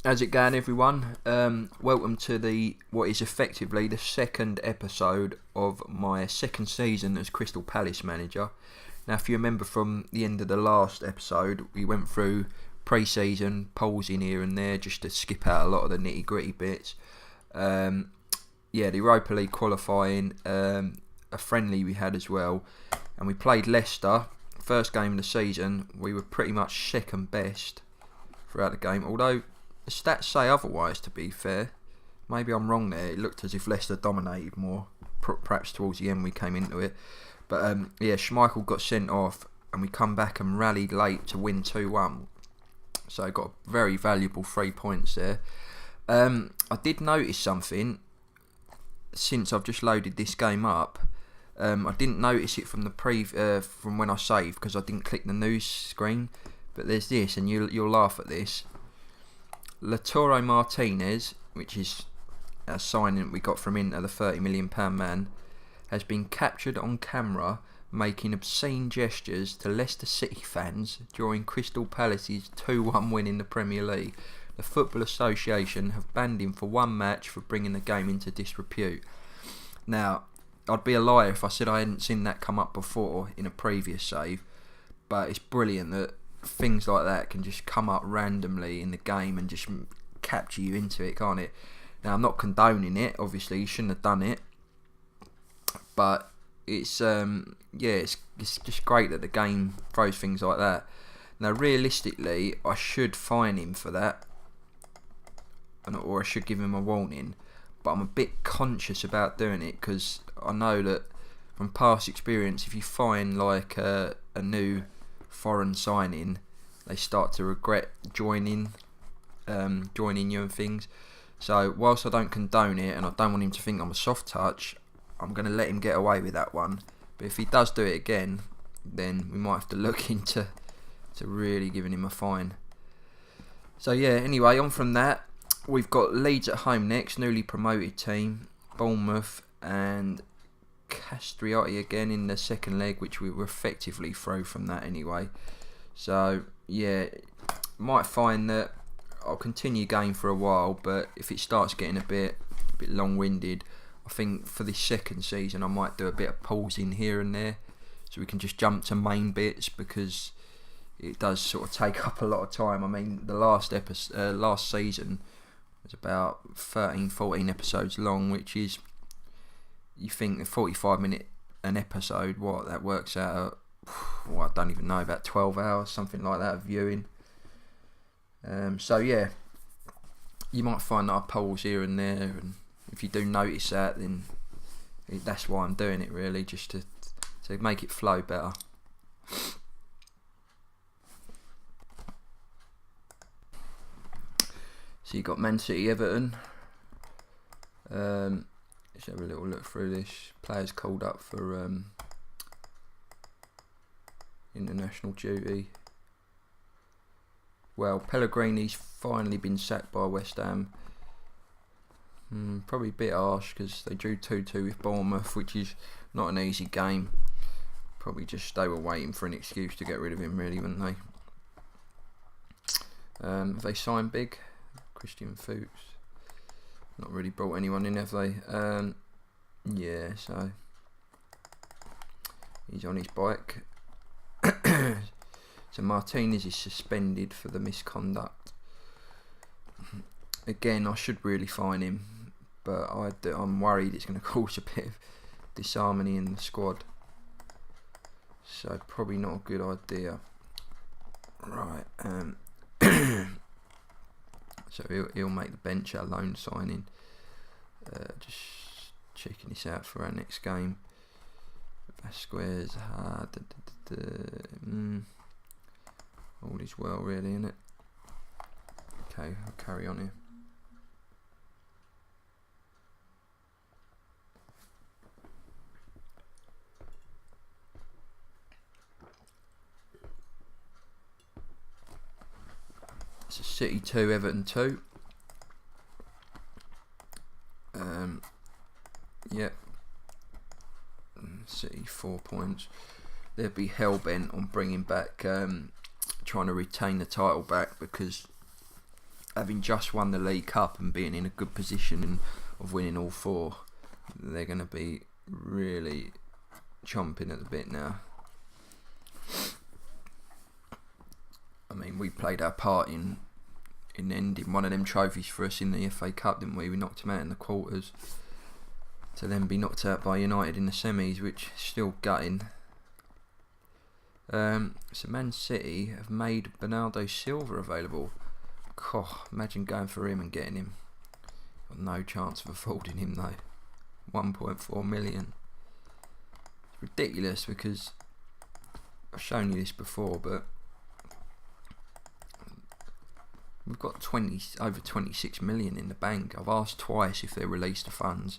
How's it going, everyone? Welcome to what is effectively the second episode of my second season as Crystal Palace manager. Now, if you remember from the end of the last episode, we went through pre-season, polls in here and there, just to skip out a lot of the nitty-gritty bits. The Europa League qualifying, a friendly we had as well, and we played Leicester. First game of the season, we were pretty much second best throughout the game, although the stats say otherwise, to be fair. Maybe I'm wrong there. It looked as if Leicester dominated more, perhaps towards the end we came into it. But Schmeichel got sent off and we come back and rallied late to win 2-1. So I got very valuable 3 points there. I did notice something since I've just loaded this game up. I didn't notice it from the from when I saved because I didn't click the news screen. But there's this, and you'll laugh at this. Lautaro Martinez, which is a signing we got from Inter, the £30 million man, has been captured on camera making obscene gestures to Leicester City fans during Crystal Palace's 2-1 win in the Premier League. The Football Association have banned him for one match for bringing the game into disrepute. Now, I'd be a liar if I said I hadn't seen that come up before in a previous save, but it's brilliant that things like that can just come up randomly in the game and just capture you into it, can't it? Now, I'm not condoning it, obviously, you shouldn't have done it, but it's just great that the game throws things like that. Now, realistically, I should fine him for that, or I should give him a warning, but I'm a bit conscious about doing it because I know that from past experience, if you find like a new foreign signing, they start to regret joining you and things. So whilst I don't condone it and I don't want him to think I'm a soft touch, I'm going to let him get away with that one. But if he does do it again, then we might have to look into really giving him a fine. So anyway, on from that, we've got Leeds at home next, newly promoted team, Bournemouth, and Castrioti again in the second leg, which we were effectively through from that anyway. So might find that I'll continue game for a while, but if it starts getting a bit long-winded, I think for this second season I might do a bit of pausing here and there so we can just jump to main bits, because it does sort of take up a lot of time. I mean, the last season was about 13-14 episodes long, which is, you think, 45 minute an episode, what that works out at, I don't even know, about 12 hours, something like that of viewing. You might find that I pause here and there, and if you do notice that, then that's why I'm doing it, really, just to make it flow better. So you got Man City, Everton. Let's have a little look through this. Players called up for international duty. Well, Pellegrini's finally been sacked by West Ham. Probably a bit harsh because they drew 2-2 with Bournemouth, which is not an easy game. Probably just they were waiting for an excuse to get rid of him, really, weren't they? Have they signed big? Christian Fuchs. Not really brought anyone in, have they? So he's on his bike. So Martinez is suspended for the misconduct. Again, I should really fine him, but I'm worried it's going to cause a bit of disharmony in the squad. So probably not a good idea. Right. So he'll make the bench our loan signing. Just checking this out for our next game. Vasquez, all is well, really, isn't it? Okay, I'll carry on here. It's a City 2, Everton 2. City 4 points. They'd be hell bent on bringing back, trying to retain the title back, because having just won the League Cup and being in a good position of winning all 4, they're going to be really chomping at the bit now. I mean, we played our part in ending one of them trophies for us in the FA Cup, didn't we? We knocked them out in the quarters to then be knocked out by United in the semis, which is still gutting. So Man City have made Bernardo Silva available. Imagine going for him and getting him. Got no chance of affording him though. 1.4 million. It's ridiculous because I've shown you this before, but we've got over 26 million in the bank. I've asked twice if they release the funds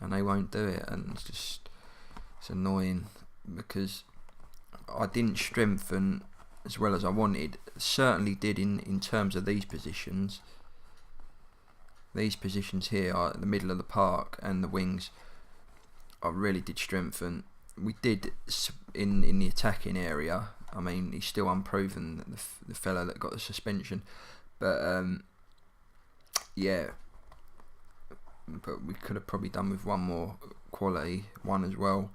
and they won't do it, and it's annoying because I didn't strengthen as well as I wanted. Certainly did in terms of these positions. These positions here are the middle of the park and the wings. I really did strengthen. We did in the attacking area. I mean, he's still unproven, the fella that got the suspension, but yeah. But we could have probably done with one more quality one as well.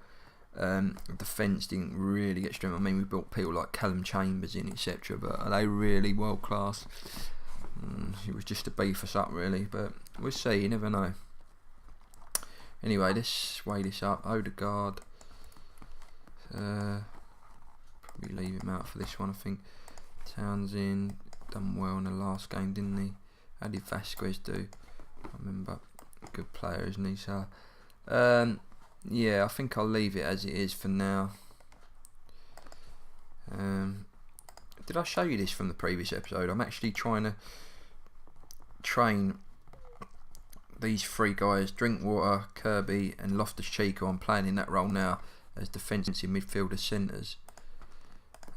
Defence didn't really get strength. I mean, we built people like Callum Chambers in, etc. But are they really world class? It was just to beef us up, really. But we'll see. You never know. Anyway, let's weigh this up. Odegaard. Probably leave him out for this one, I think. Townsend done well in the last game, didn't he? How did Vasquez do? I remember. Good player, isn't he? So, yeah, I think I'll leave it as it is for now. Did I show you this from the previous episode? I'm actually trying to train these 3 guys, Drinkwater, Kirby and Loftus-Cheek, who I'm playing in that role now as defensive midfielder centres.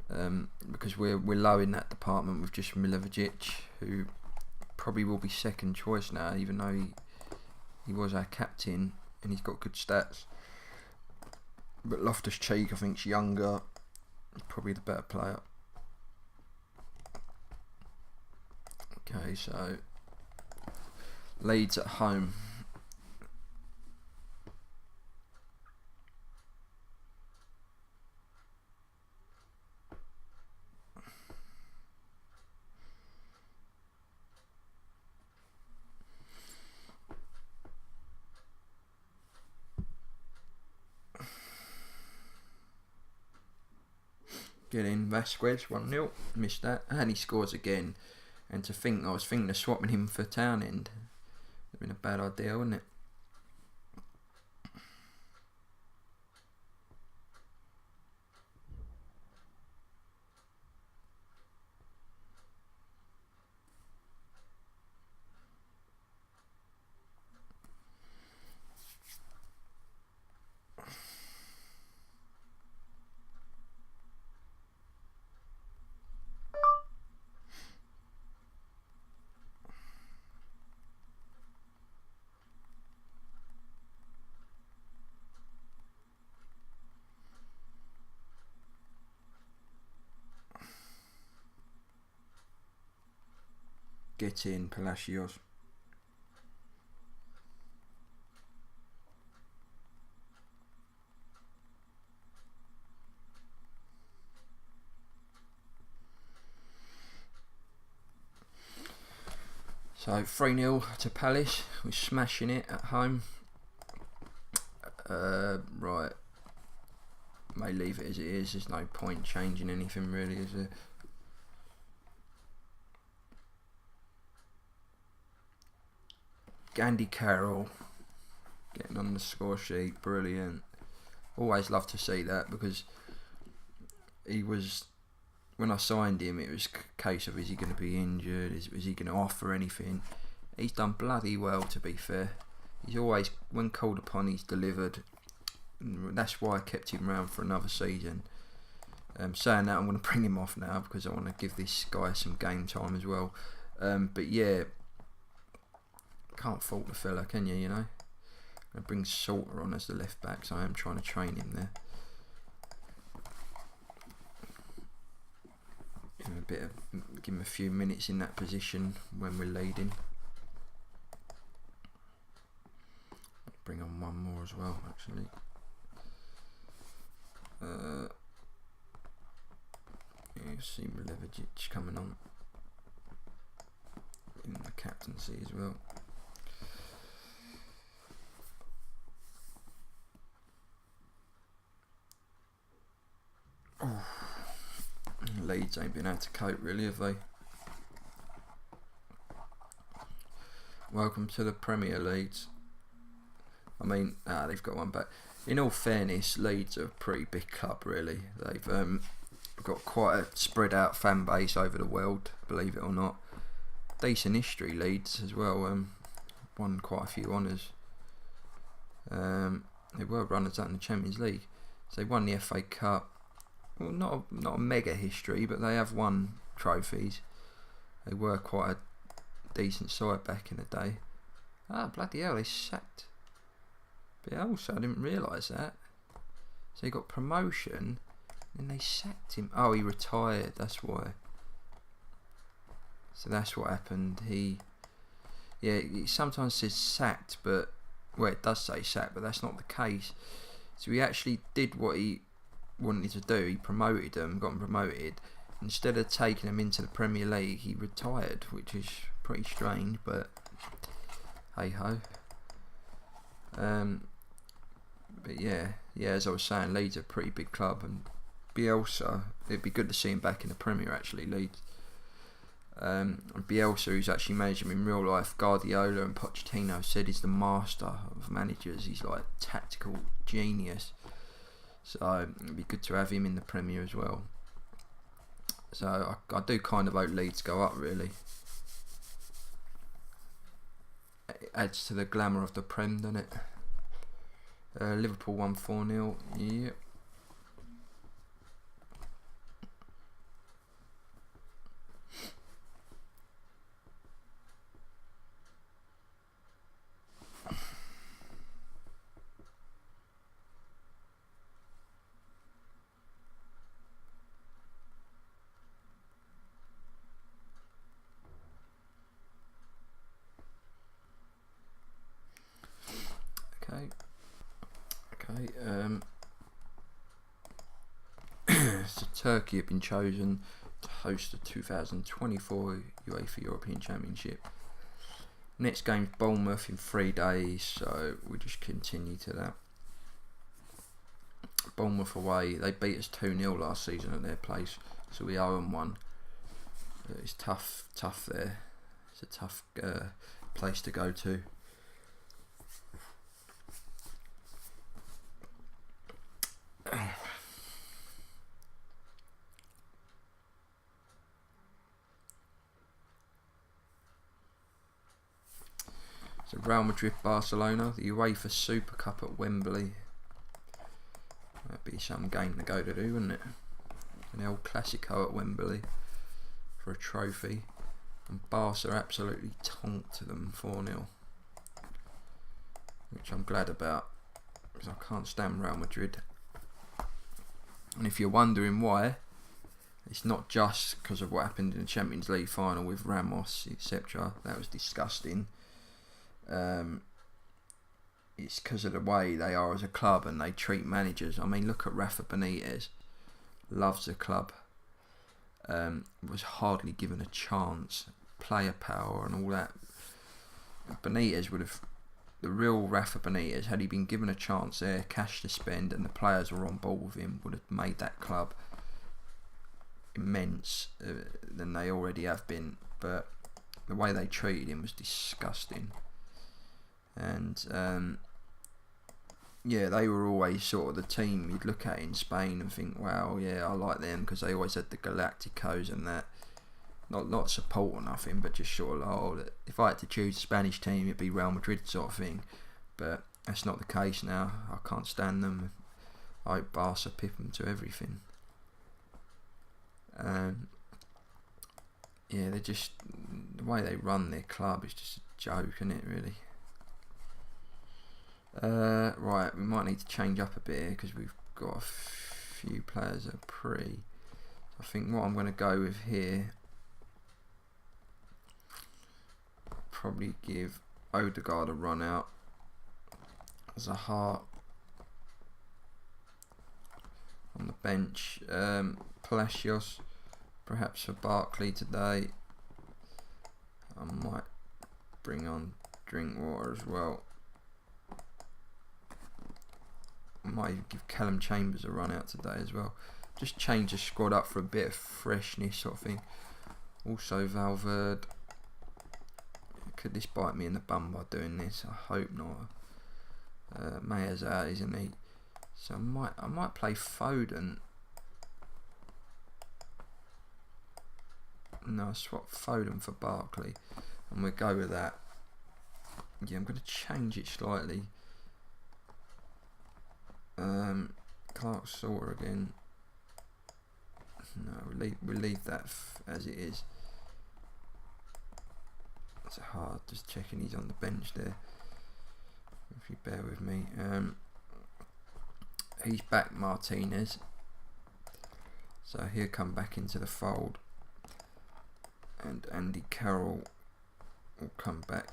Because we're low in that department with just Milivojevic, who probably will be second choice now, even though he was our captain and he's got good stats. But Loftus-Cheek, I think, is younger, probably the better player. Okay, so Leeds at home. Get in, Vasquez, 1-0. Missed that. And he scores again. And to think, I was thinking of swapping him for Townend. Would have been a bad idea, wouldn't it? Get in, Palacios. So 3-0 to Palace. We're smashing it at home. Right. May leave it as it is. There's no point changing anything really, is there? Andy Carroll getting on the score sheet, brilliant. Always love to see that because he was, when I signed him, it was a case of is he going to be injured, is he going to offer anything. He's done bloody well, to be fair. He's always, when called upon, he's delivered. And that's why I kept him around for another season. Saying that, I'm going to bring him off now because I want to give this guy some game time as well. But yeah, can't fault the fella, can you? You know, I bring Salter on as the left back, so I am trying to train him there. give him a few minutes in that position when we're leading. Bring on one more as well, actually. You see Leverage coming on in the captaincy as well. Oh. Leeds ain't been able to cope really, have they? Welcome to the Premier Leeds. I mean, they've got one back. In all fairness, Leeds are a pretty big club really. They've got quite a spread out fan base over the world, believe it or not. Decent history, Leeds as well. Won quite a few honours. They were runners up in the Champions League. So they won the FA Cup. Well, not a mega history, but they have won trophies. They were quite a decent side back in the day. Bloody hell, they sacked Bielsa. I didn't realise that. So he got promotion, and they sacked him. Oh, he retired. That's why. So that's what happened. It sometimes says sacked, but it does say sacked, but that's not the case. So he actually did what he wanted to do. He promoted them, got them promoted. Instead of taking them into the Premier League, he retired, which is pretty strange, but hey ho. But yeah, as I was saying, Leeds are a pretty big club, and Bielsa, it'd be good to see him back in the Premier actually, Leeds. And Bielsa, who's actually managed him in real life, Guardiola and Pochettino said he's the master of managers. He's like tactical genius. So it'd be good to have him in the Premier as well. So I do kind of hope Leeds go up really. It adds to the glamour of the Prem, doesn't it? Liverpool won 4-0. Yep. So Turkey have been chosen to host the 2024 UEFA European Championship. Next game's Bournemouth in 3 days, so we'll just continue to that. Bournemouth away, they beat us 2-0 last season at their place, so we owe them one. It's tough there. It's a tough place to go to. So Real Madrid, Barcelona, the UEFA Super Cup at Wembley. That'd be some game to go to do, wouldn't it? An El Clasico at Wembley for a trophy. And Barca absolutely tonked them 4-0. Which I'm glad about, because I can't stand Real Madrid. And if you're wondering why, it's not just because of what happened in the Champions League final with Ramos, etc. That was disgusting. It's because of the way they are as a club and they treat managers. I mean, look at Rafa Benitez. Loves the club. Was hardly given a chance. Player power and all that. Benitez would have... The real Rafa Benitez, had he been given a chance there, cash to spend, and the players were on board with him, would have made that club immense than they already have been. But the way they treated him was disgusting. And they were always sort of the team you'd look at in Spain and think, wow, yeah, I like them, because they always had the Galacticos and that. Not support or nothing, but just sort of like, if I had to choose a Spanish team, it'd be Real Madrid sort of thing. But that's not the case now. I can't stand them. I hope Barca pip them to everything. They're just... The way they run their club is just a joke, isn't it, really? Right, we might need to change up a bit here, because we've got a few players that are pre. I think what I'm going to go with here, probably give Odegaard a run out as a heart on the bench. Palacios perhaps for Barkley today. I might bring on Drinkwater as well. I might even give Callum Chambers a run out today as well. Just change the squad up for a bit of freshness sort of thing. Also Valverde. Could this bite me in the bum by doing this? I hope not. Mayer's out, isn't he? So I might play Foden. No, swap Foden for Barkley, and we'll go with that. Yeah, I'm going to change it slightly. Clark Sauter again. No, we'll leave that as it is. It's hard, just checking he's on the bench there. If you bear with me. He's back, Martinez. So he'll come back into the fold. And Andy Carroll will come back.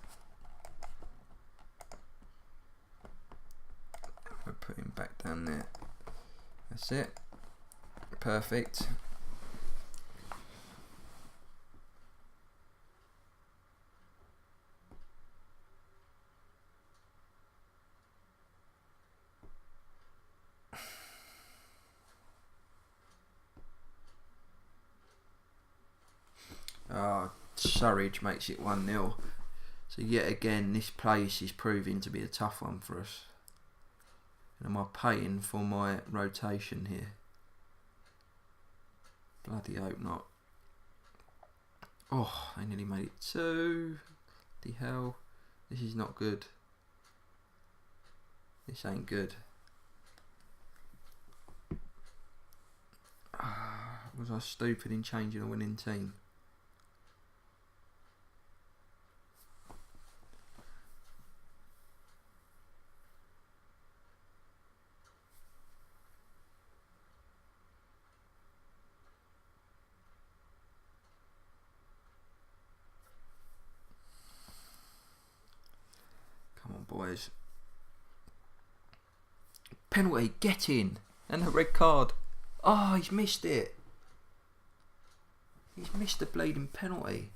We'll put him back down there. That's it. Perfect. Surridge makes it 1-0. So yet again, this place is proving to be a tough one for us. And am I paying for my rotation here? Bloody hope not. Oh, I nearly made it 2. The hell. This is not good. This ain't good. Was I stupid in changing a winning team? Boys. Penalty, get in. And a red card. Oh, he's missed it. He's missed the bleeding penalty.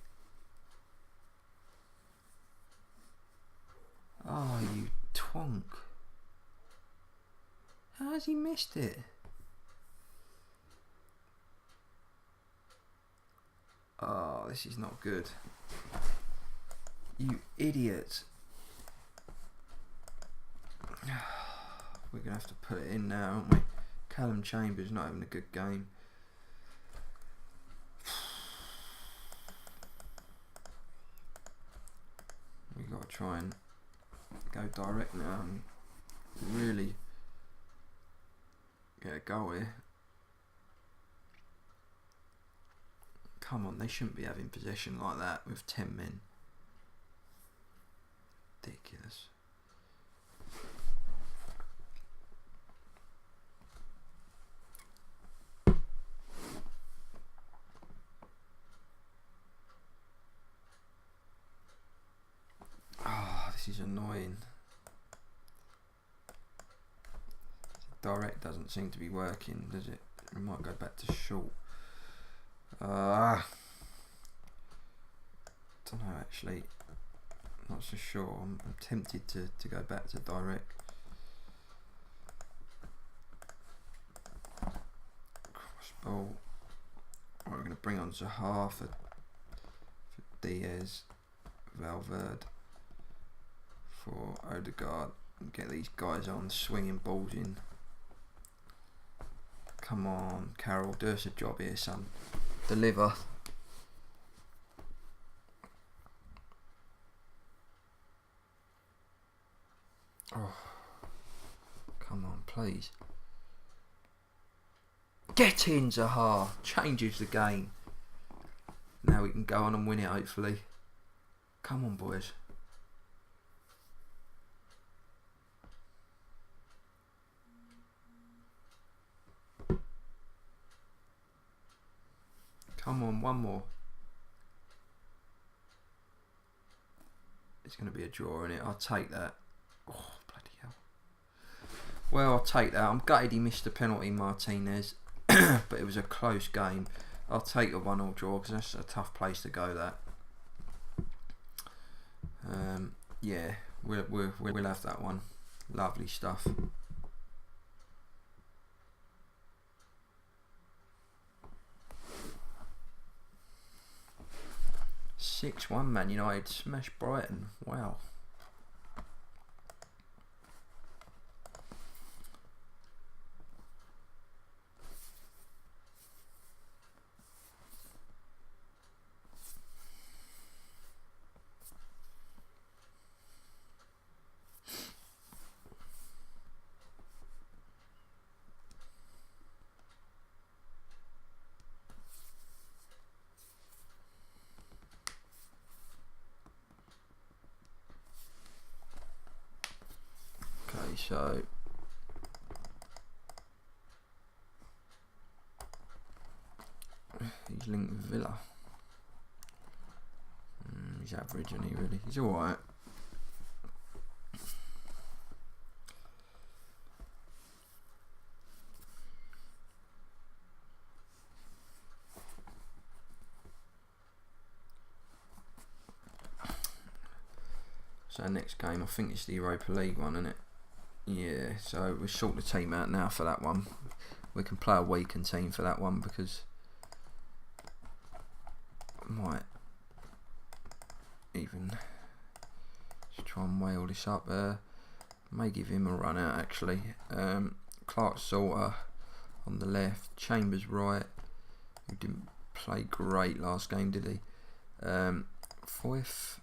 Oh, you twonk. How has he missed it? Oh, this is not good. You idiot. We're going to have to put it in now, aren't we? Callum Chambers not having a good game. We've got to try and go direct now and really get a goal here. Come on, they shouldn't be having possession like that with 10 men. Ridiculous. This is annoying. Direct doesn't seem to be working, does it? We might go back to short. Don't know actually. Not so sure. I'm tempted to go back to direct. Cross ball. Right, we're going to bring on Zaha for Diaz, Valverde for Odegaard, and get these guys on swinging balls in. Come on, Carroll, do us a job here, son. Deliver. Oh, come on, please. Get in, Zaha. Changes the game. Now we can go on and win it, hopefully. Come on, boys. Come on, one more. It's going to be a draw, isn't it? I'll take that. Oh, bloody hell. Well, I'll take that. I'm gutted he missed the penalty, Martinez. But it was a close game. I'll take a 1-1 draw because that's a tough place to go, that. Yeah, we'll have that one. Lovely stuff. 6-1 Man United smashed Brighton. Wow. So he's linked with Villa. He's average, isn't he, really? He's alright. So next game, I think it's the Europa League one, isn't it? Yeah, so we'll sort the team out now for that one. We can play a weakened team for that one because I might even just try and weigh all this up. May give him a run out actually. Clark Salter on the left, Chambers right, who didn't play great last game, did he? Foyth,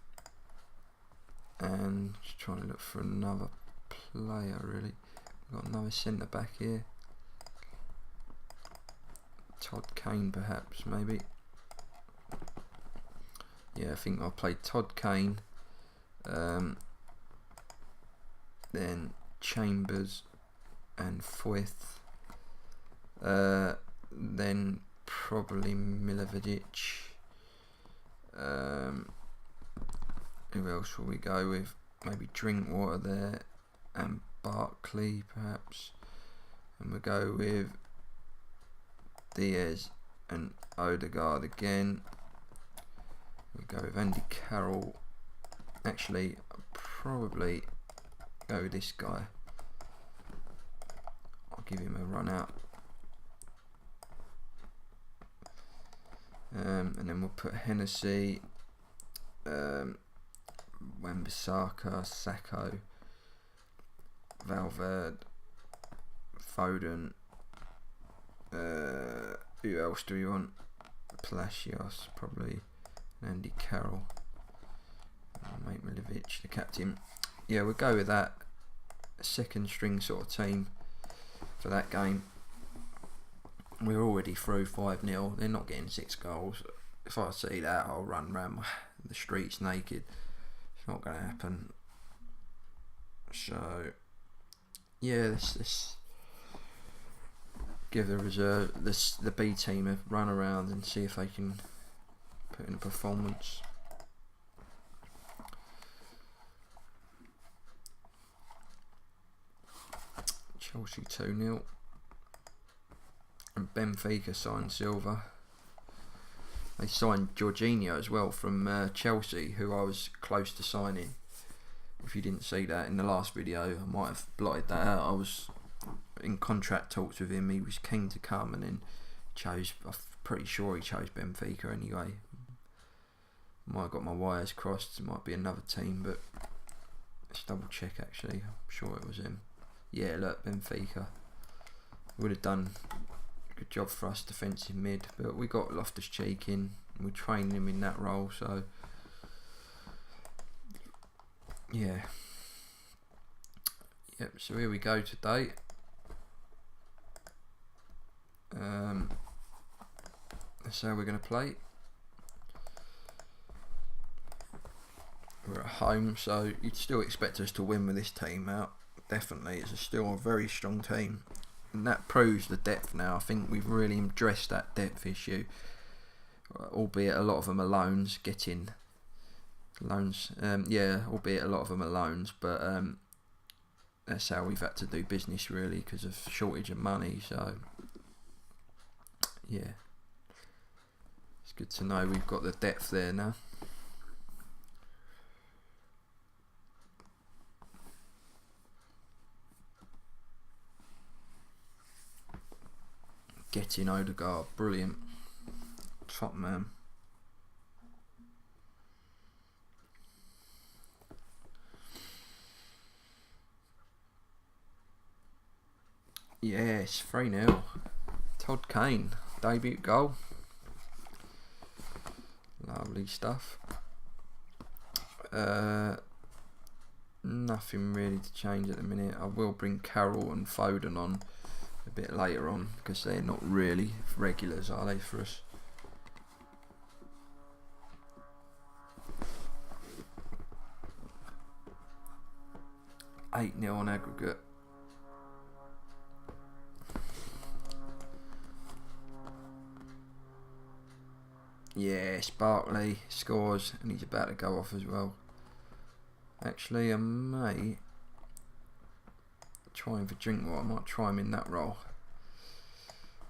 and just trying to look for another player really. We've got another centre back here. Todd Kane perhaps, maybe. Yeah, I think I'll play Todd Kane, then Chambers and Foyth, then probably Milivojevic. Who else will we go with? Maybe Drinkwater there, and Barkley perhaps, and we'll go with Diaz and Odegaard again. We'll go with Andy Carroll. Actually, I'll probably go with this guy. I'll give him a run out. And then we'll put Hennessy, Wan-Bissaka, Sacco, Valverde, Foden. Who else do we want? Palacios, probably. Andy Carroll. Mate Milivojevic, the captain. Yeah, we'll go with that. A second string sort of team for that game. We're already through 5-0. They're not getting 6 goals. If I see that, I'll run around the streets naked. It's not going to happen. So, yeah, let's give the reserve, the B team a run around and see if they can put in a performance. Chelsea 2-0. And Benfica signed Silva. They signed Jorginho as well from Chelsea, who I was close to signing. If you didn't see that in the last video, I might have blotted that out. I was in contract talks with him. He was keen to come and then chose, I'm pretty sure he chose Benfica anyway. Might have got my wires crossed. It might be another team, but let's double check actually. I'm sure it was him. Yeah, look, Benfica. Would have done a good job for us defensive mid, but we got Loftus-Cheek in. We're training him in that role, so yeah. Yep, so here we go today. That's how we're going to play. We're at home, so you'd still expect us to win with this team out. Definitely, it's still a very strong team, and that proves the depth now. I think we've really addressed that depth issue. albeit a lot of them are loans. Getting loans, albeit a lot of them are loans, but that's how we've had to do business really because of shortage of money. So yeah, it's good to know we've got the depth there now. Getting Odegaard, brilliant, top man. Yes, 3-0. Todd Kane, debut goal. Lovely stuff. Nothing really to change at the minute. I will bring Carroll and Foden on a bit later on because they're not really regulars, are they, for us? $8-0 on aggregate. Yes, Barkley scores and he's about to go off as well. Actually, I may try him for Drinkwater. I might try him in that role.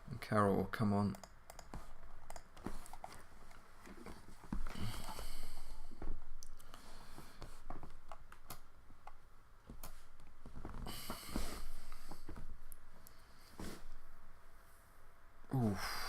And Carroll will come on. Oof.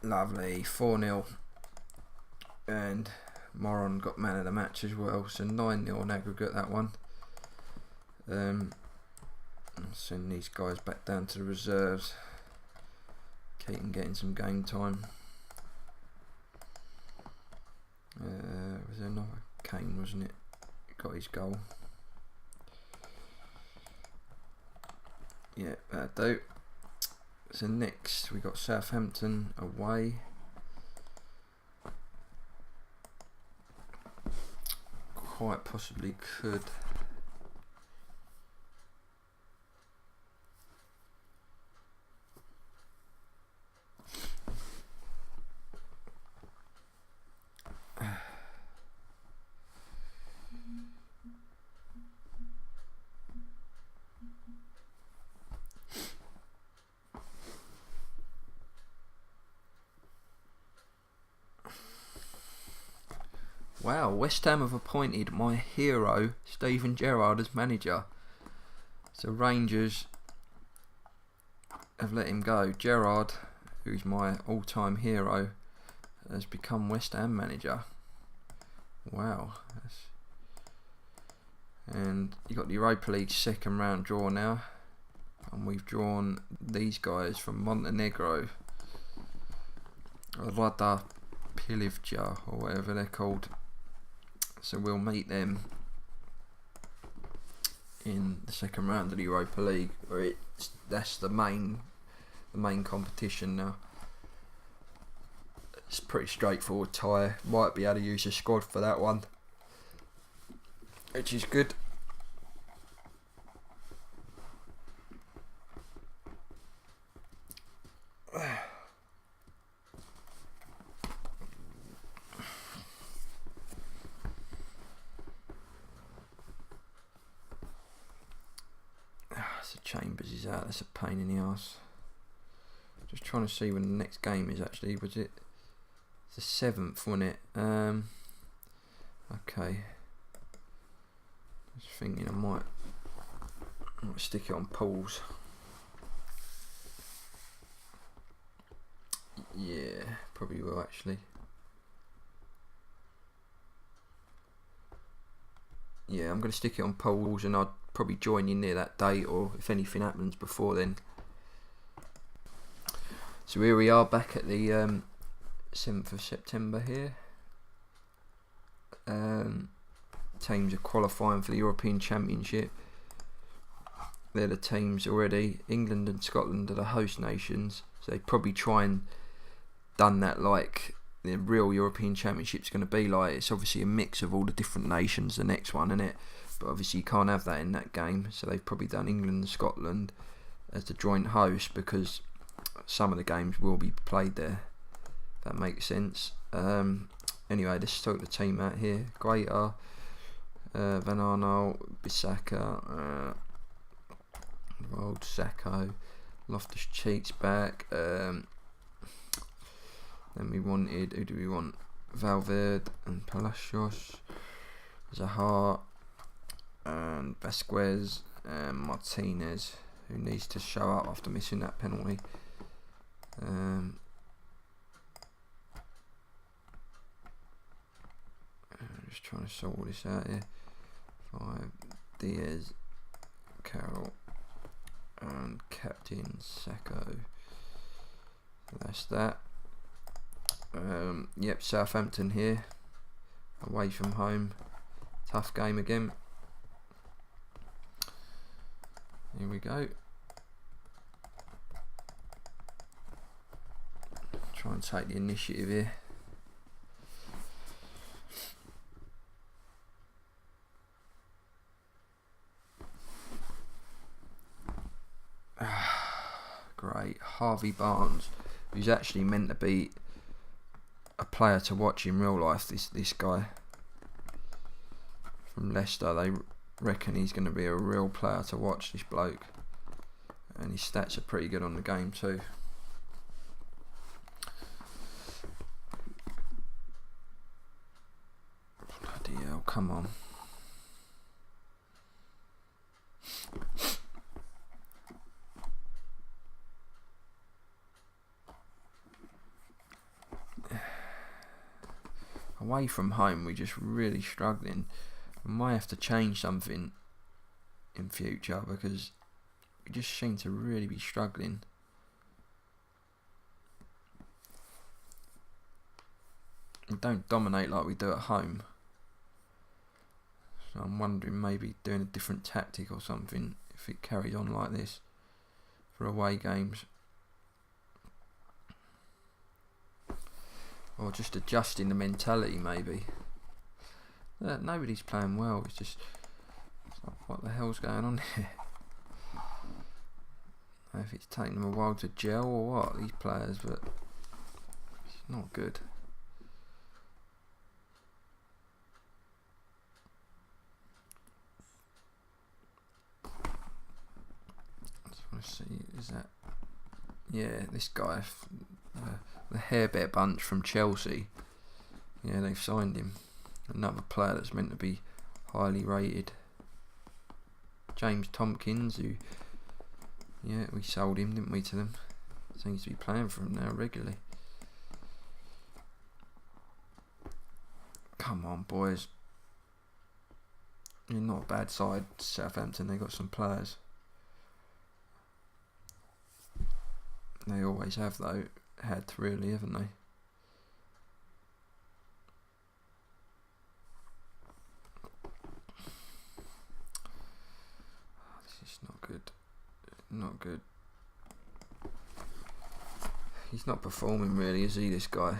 Lovely, 4-0, and Moron got man of the match as well, so 9-0 on aggregate, that one. I'll send these guys back down to the reserves. Keaton getting some game time. Was there another Kane, wasn't it? Got his goal. Yeah, that'll do. So next we got Southampton away. Quite possibly could. Wow, West Ham have appointed my hero, Steven Gerrard, as manager. So Rangers have let him go. Gerrard, who's my all-time hero, has become West Ham manager. Wow. And you got the Europa League second round draw now. And we've drawn these guys from Montenegro. Rada Pilivja, or whatever they're called. So we'll meet them in the second round of the Europa League, where that's the main competition now. It's a pretty straightforward tie. Might be able to use a squad for that one, which is good. Chambers is out, that's a pain in the arse. Just trying to see when the next game is actually. Was it the 7th, wasn't it? Okay. Just thinking I might stick it on pause. Yeah, probably will actually. Yeah, I'm going to stick it on pause and I'll probably join you near that date, or if anything happens before then. So here we are back at the 7th of September here. teams are qualifying for the European Championship. They're the teams already. England and Scotland are the host nations, so they probably try and done that like the real European Championship's going to be like. It's obviously a mix of all the different nations, the next one, isn't it? But obviously you can't have that in that game, so they've probably done England and Scotland as the joint host because some of the games will be played there. That makes sense. Anyway, let's talk the team out here. Greater, Van Arnold, Bissaka, Old Sacco, Loftus-Cheek's back. Then we wanted, who do we want? Valverde and Palacios, Zaha and Vasquez and Martinez, who needs to show up after missing that penalty. Just trying to sort all this out here. 5, Diaz, Carroll and Captain Sacco. That's that. Yep, Southampton here, away from home. Tough game again. Here we go. Try and take the initiative here. Great. Harvey Barnes, who's actually meant to be a player to watch in real life, this guy from Leicester. They reckon he's going to be a real player to watch, this bloke, and his stats are pretty good on the game too. Bloody hell, come on. Away from home, we're just really struggling. We might have to change something in future because we just seem to really be struggling. We don't dominate like we do at home. So I'm wondering maybe doing a different tactic or something if it carries on like this for away games. Or just adjusting the mentality, maybe. Nobody's playing well. It's just, like, what the hell's going on here? I don't know if it's taking them a while to gel or what, these players, but it's not good. I just want to see, is that... Yeah, this guy... the Hair Bear Bunch from Chelsea. Yeah, they've signed him. Another player that's meant to be highly rated. James Tompkins, who, yeah, we sold him, didn't we, to them? Seems to be playing for them now regularly. Come on, boys. You're not a bad side, Southampton. They got some players. They always have, though. Had really, haven't they? This is not good. Not good. He's not performing really, is he, this guy?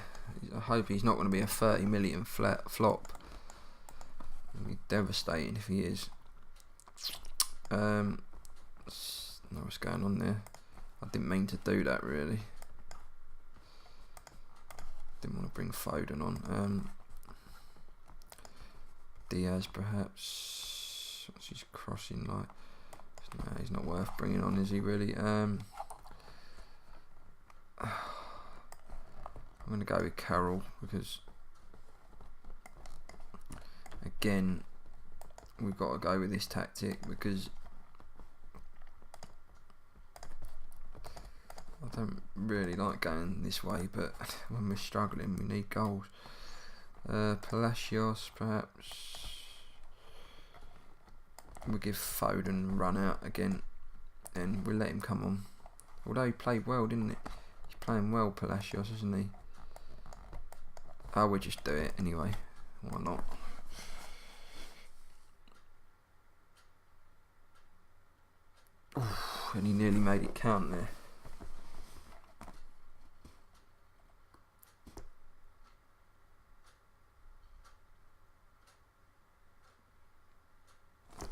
I hope he's not going to be a 30 million flop. It'll be devastating if he is. Know what's going on there. I didn't mean to do that really. Didn't want to bring Foden on. Diaz perhaps. What's his crossing like? No, he's not worth bringing on, is he really? I'm going to go with Carroll because, again, we've got to go with this tactic because I don't really like going this way, but when we're struggling we need goals. Palacios perhaps. We'll give Foden a run out again and we'll let him come on. Although he played well, didn't it? He's playing well, Palacios, isn't he? Oh, we'll just do it anyway. Why not? And he nearly made it count there.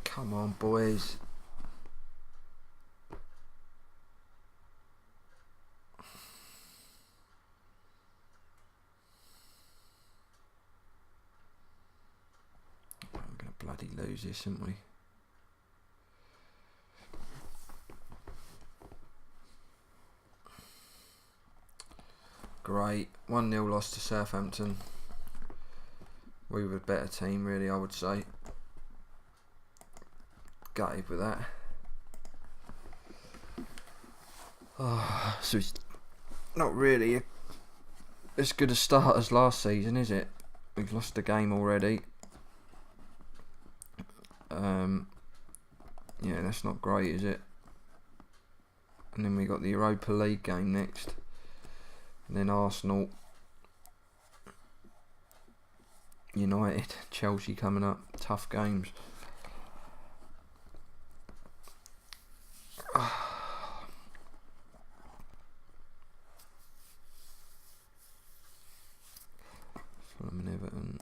Come on, boys. I'm going to bloody lose this, aren't we? Great. 1-0 loss to Southampton. We were a better team, really, I would say. Gutted with that. Oh, so it's not really as good a start as last season, is it? We've lost the game already. Yeah, that's not great, is it? And then we got the Europa League game next. And then Arsenal, United, Chelsea coming up. Tough games. Fulham and Everton.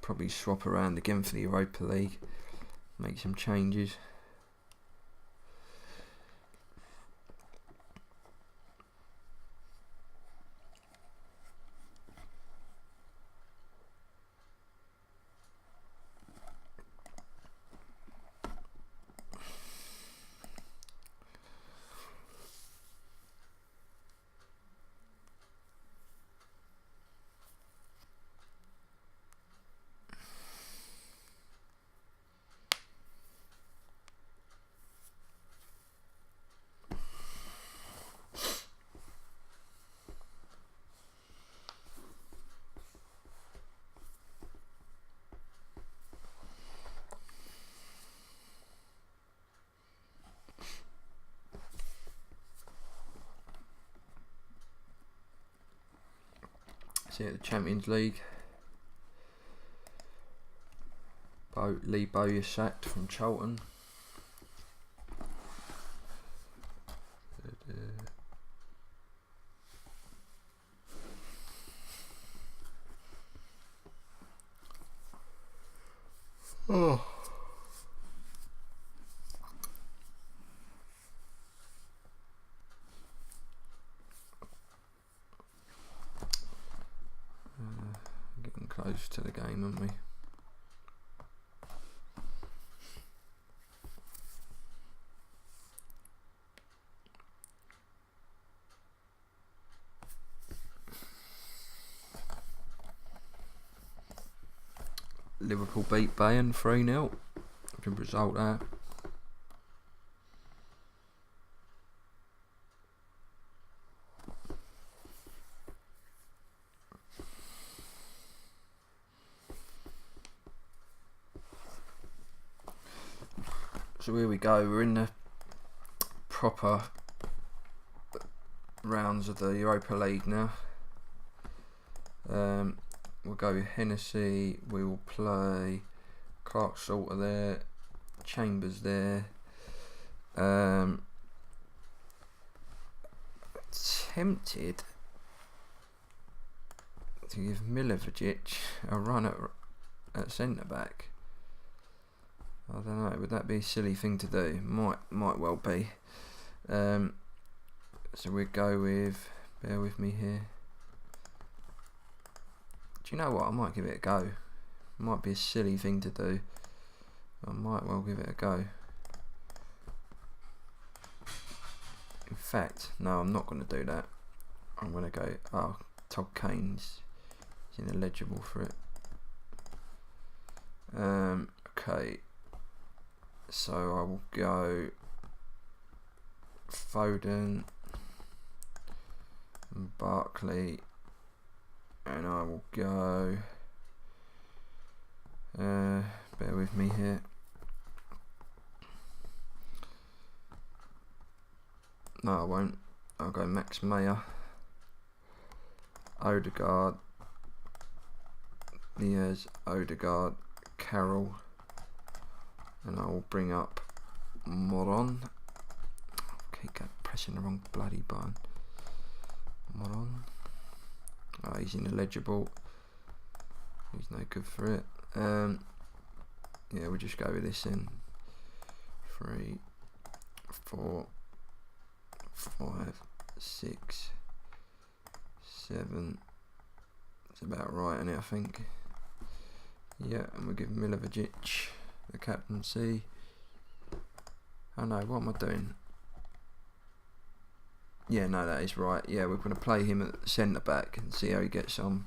Probably swap around again for the Europa League. Make some changes. See at the Champions League. Lee Bowyer sacked from Charlton. Oh. Getting close to the game, aren't we? Liverpool beat Bayern 3-0. Good result there. So here we go, we're in the proper rounds of the Europa League now. We'll go with Hennessy, we'll play Clark Salter there, Chambers there. Tempted to give Milivojevic a run at centre back. I don't know, would that be a silly thing to do? Might well be. So we'll go with, bear with me here. Do you know what? I might give it a go. Might be a silly thing to do. I might well give it a go. In fact, no, I'm not going to do that. I'm going to go, Todd Keynes is ineligible for it. Okay. So I will go Foden and Barkley. And I will go, bear with me here. No, I won't. I'll go Max Meyer, Odegaard, Niaz, Odegaard, Carroll, and I'll bring up Moron. Keep pressing the wrong bloody button. Moron. Oh, he's ineligible. He's no good for it. Yeah, we'll just go with this then. 3, 4, 5, 6, 7. It's about right, isn't it, I think? Yeah, and we'll give Milovic the captaincy. Oh no, what am I doing? Yeah, no, that is right. Yeah, we're going to play him at centre back and see how he gets on.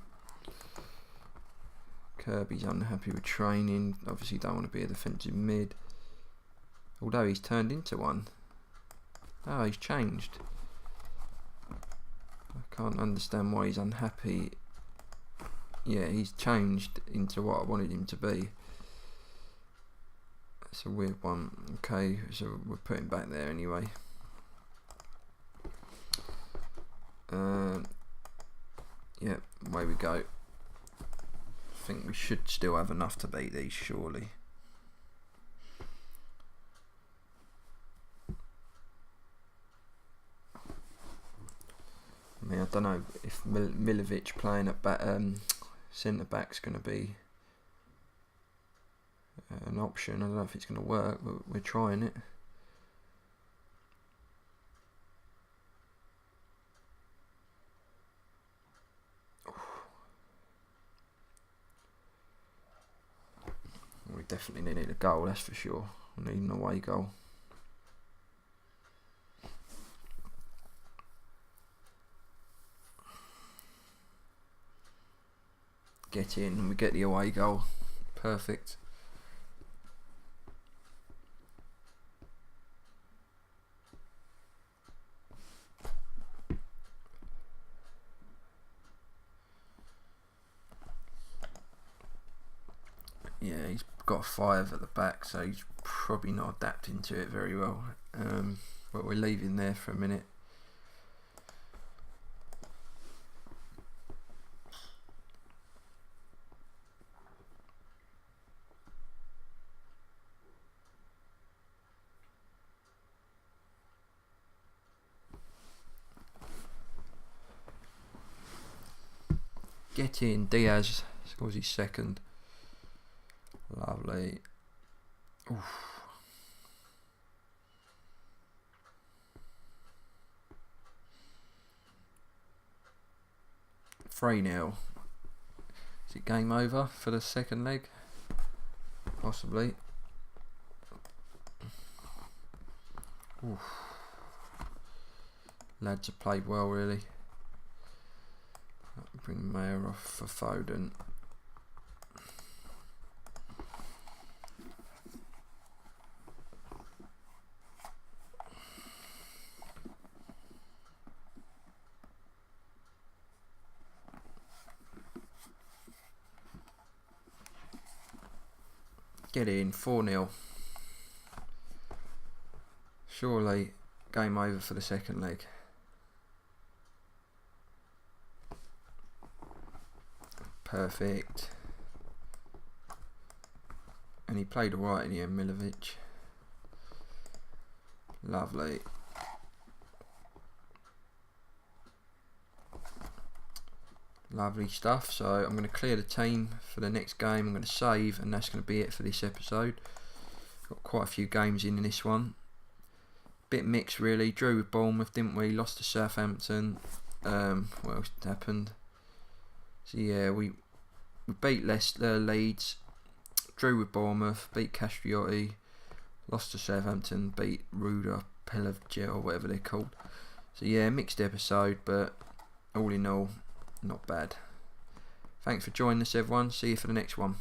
Kirby's unhappy with training. Obviously don't want to be a defensive mid. Although he's turned into one. Oh, he's changed. I can't understand why he's unhappy. Yeah, he's changed into what I wanted him to be. That's a weird one. Okay, so we'll put him back there anyway. Yeah, away we go. I think we should still have enough to beat these, surely. I mean, I don't know if Milovic playing at centre back's going to be an option. I don't know if it's going to work, but we're trying it. We definitely need a goal, that's for sure. We need an away goal. Get in and we get the away goal. Perfect. Yeah, he's got a 5 at the back, so he's probably not adapting to it very well. But we're leaving there for a minute. Get in, Diaz scores his second. Lovely. Oof. 3-0. Is it game over for the second leg? Possibly. Oof. Lads have played well, really. Bring Mayer off for Foden. Get in, 4-0. Surely game over for the second leg. Perfect. And he played alright in the end, Milovic. Lovely. Lovely stuff. So I'm going to clear the team for the next game. I'm going to save, and that's going to be it for this episode. Got quite a few games in this one. Bit mixed really. Drew with Bournemouth, didn't we? Lost to Southampton. What else happened? So yeah, we beat Leeds, drew with Bournemouth, beat Castriotti, lost to Southampton, beat Ruda, Pelavgel, or whatever they're called. So yeah, mixed episode, but all in all, not bad. Thanks for joining us, everyone. See you for the next one.